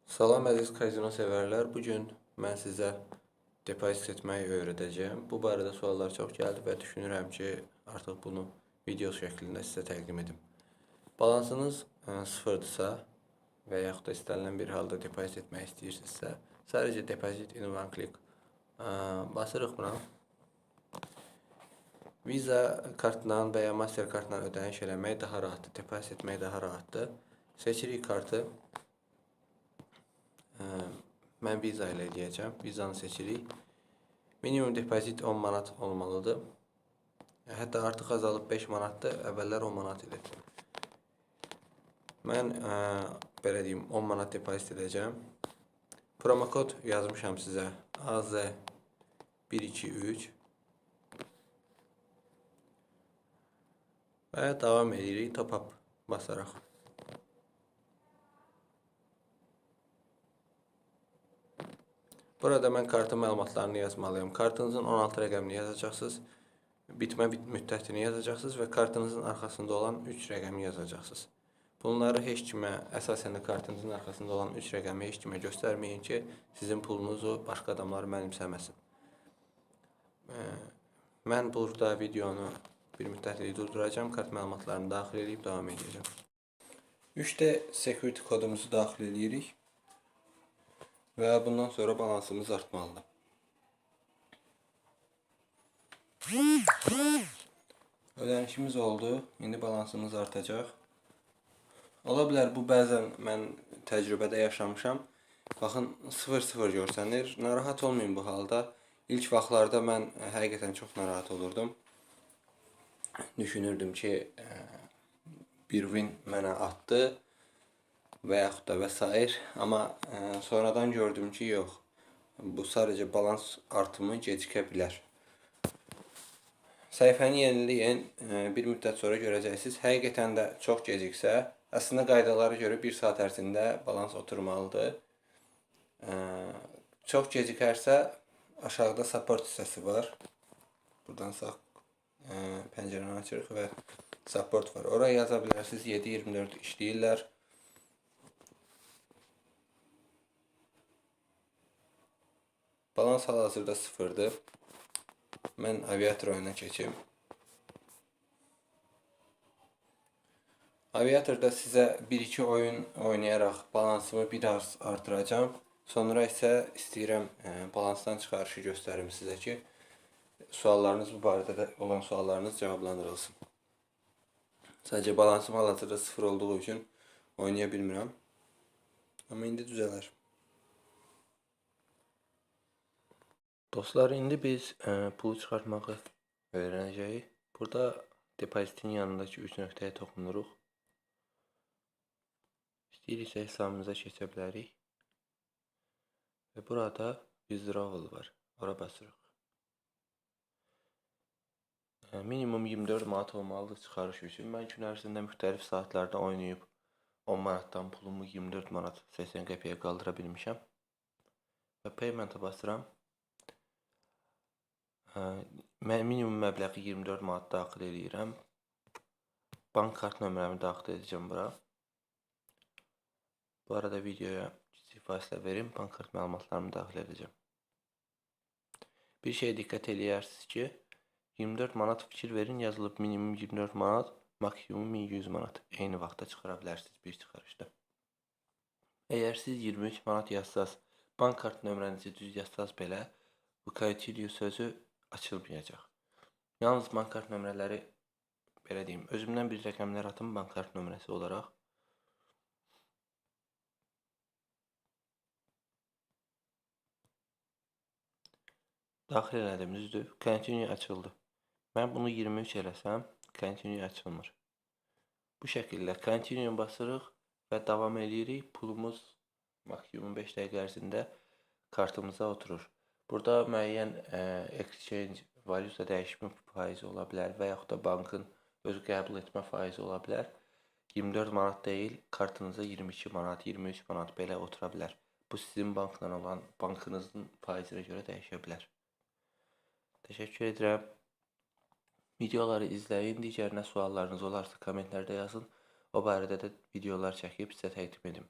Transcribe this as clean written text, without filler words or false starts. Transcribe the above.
Salam əziz kazino sevərlər. Bugün mən sizə depozit etməyi öyrədəcəyəm. Bu barədə suallar çox gəldi və düşünürəm ki, artıq bunu video şəklində sizə təqdim edim. Balansınız sıfırdırsa və yaxud da istənilən bir halda depozit etmək istəyirsinizsə, sadəcə depozit in one click basırıq buna. Visa kartla və ya master kartla ödəniş eləmək daha rahatdır, depozit etmək daha rahatdır. Seçirik kartı. Mən Visa ilə eləyəcəm. Vizanı seçirik. Minimum depozit 10 manat olmalıdır. Hətta artıq azalıb 5 manatdır. Əvvəllər 10 manat idi. Mən belə deyim 10 manat depozit edəcəm. Promo kod yazmışam sizə. AZ123 və davam edirik top up basaraq. Burada mən kartın məlumatlarını yazmalıyım. Kartınızın 16 rəqəmini yazacaqsınız. Bitmə müddətini yazacaqsınız və kartınızın arxasında olan 3 rəqəmi yazacaqsınız. Bunları heç kimə, əsasən də kartınızın arxasında olan 3 rəqəmi heç kimə göstərməyin ki, sizin pulunuzu başqa adamlar mənimsəməsin. Mən burada videonu bir müddətlik durduracağım. Kart məlumatlarını daxil edib davam edəcəm. 3D security kodumuzu daxil edirik. Və bundan sonra balansımız artmalıdır. Ödənişimiz oldu. İndi balansımız artacaq. Ola bilər bu bəzən mən təcrübədə yaşamışam. Baxın 0-0 görsənir. Narahat olmayın bu halda. İlk vaxtlarda mən həqiqətən çox narahat olurdum. Düşünürdüm ki, bir win mənə atdı və yaxud da və s. Amma sonradan gördüm ki, yox. Bu sadəcə balans artımı gecikə bilər. Səhifəni yeniləyin, bir müddət sonra görəcəksiniz. Həqiqətən də çox geciksə, əslində qaydalara görə 1 saat ərzində balans oturmalıdır. Çox gecikərsə, aşağıda support hissəsi var. Buradan sağ pəncərəni açırıq və support var. Oraya yaza bilərsiniz, 7-24 işləyirlər. Balans hal-hazırda 0'dır. Mən aviator oyuna keçim. Aviatorda sizə 1-2 oyun oynayaraq balansımı biraz artıracağım. Sonra isə istəyirəm balansdan çıxarışı göstərim sizə ki, suallarınız bu barədə olan suallarınız cavablandırılsın. Sadəcə balansım hal-hazırda 0 olduğu üçün oynaya bilmirəm. Amma indi düzələr. Dostlar, indi biz pulu çıxartmağı öyrənəcəyik. Burada depozitin yanındakı 3 nöqtəyə toxunuruq. İstəyiriksə hesabımıza keçə bilərik. Və burada withdrawal var. Ora basırıq. Minimum 24 manat olmalıdır çıxarış üçün. Mən gün ərzində müxtəlif saatlarda oynayıb 10 manatdan pulumu 24 manat 80 qəpiyə qaldıra bilmişəm. Və payment'a basıram. Mən minimum məbləği 24 manat daxil edirəm. Bank kart nömrəmi daxil edəcəm bura. Bu arada videoya kiçik fasilə verim. Bank kart məlumatlarımı daxil edəcəm. Bir şey diqqət eləyərsiniz ki, 24 manat fikir verin, yazılıb minimum 24 manat, maksimum 1100 manat. Eyni vaxtda çıxara bilərsiniz bir çıxarışda. Əgər siz 23 manat yazsaz, bank kart nömrənizi düz yazsaz belə, bu continue sözü açılmayacaq. Yalnız bank kart nömrələri, belə deyim, özümdən bir rəqəmlər atım bank kart nömrəsi olaraq. Daxil elədim, düzdür. Continue açıldı. Mən bunu 23 eləsəm, continue açılmır. Bu şəkildə continue basırıq və davam edirik. Pulumuz maksimum 5 dəqiqə ərzində kartımıza oturur. Burada müəyyən exchange, valyuta dəyişmə faizi ola bilər və yaxud da bankın özü qəbul etmə faizi ola bilər. 24 manat deyil, kartınıza 22 manat, 23 manat belə otura bilər. Bu sizin bankla olan bankınızın faizinə görə dəyişə bilər. Təşəkkür edirəm. Videoları izləyin. Digər nə suallarınız olarsa kommentlərdə yazın. O barədə də videolar çəkib sizə təqdim edim.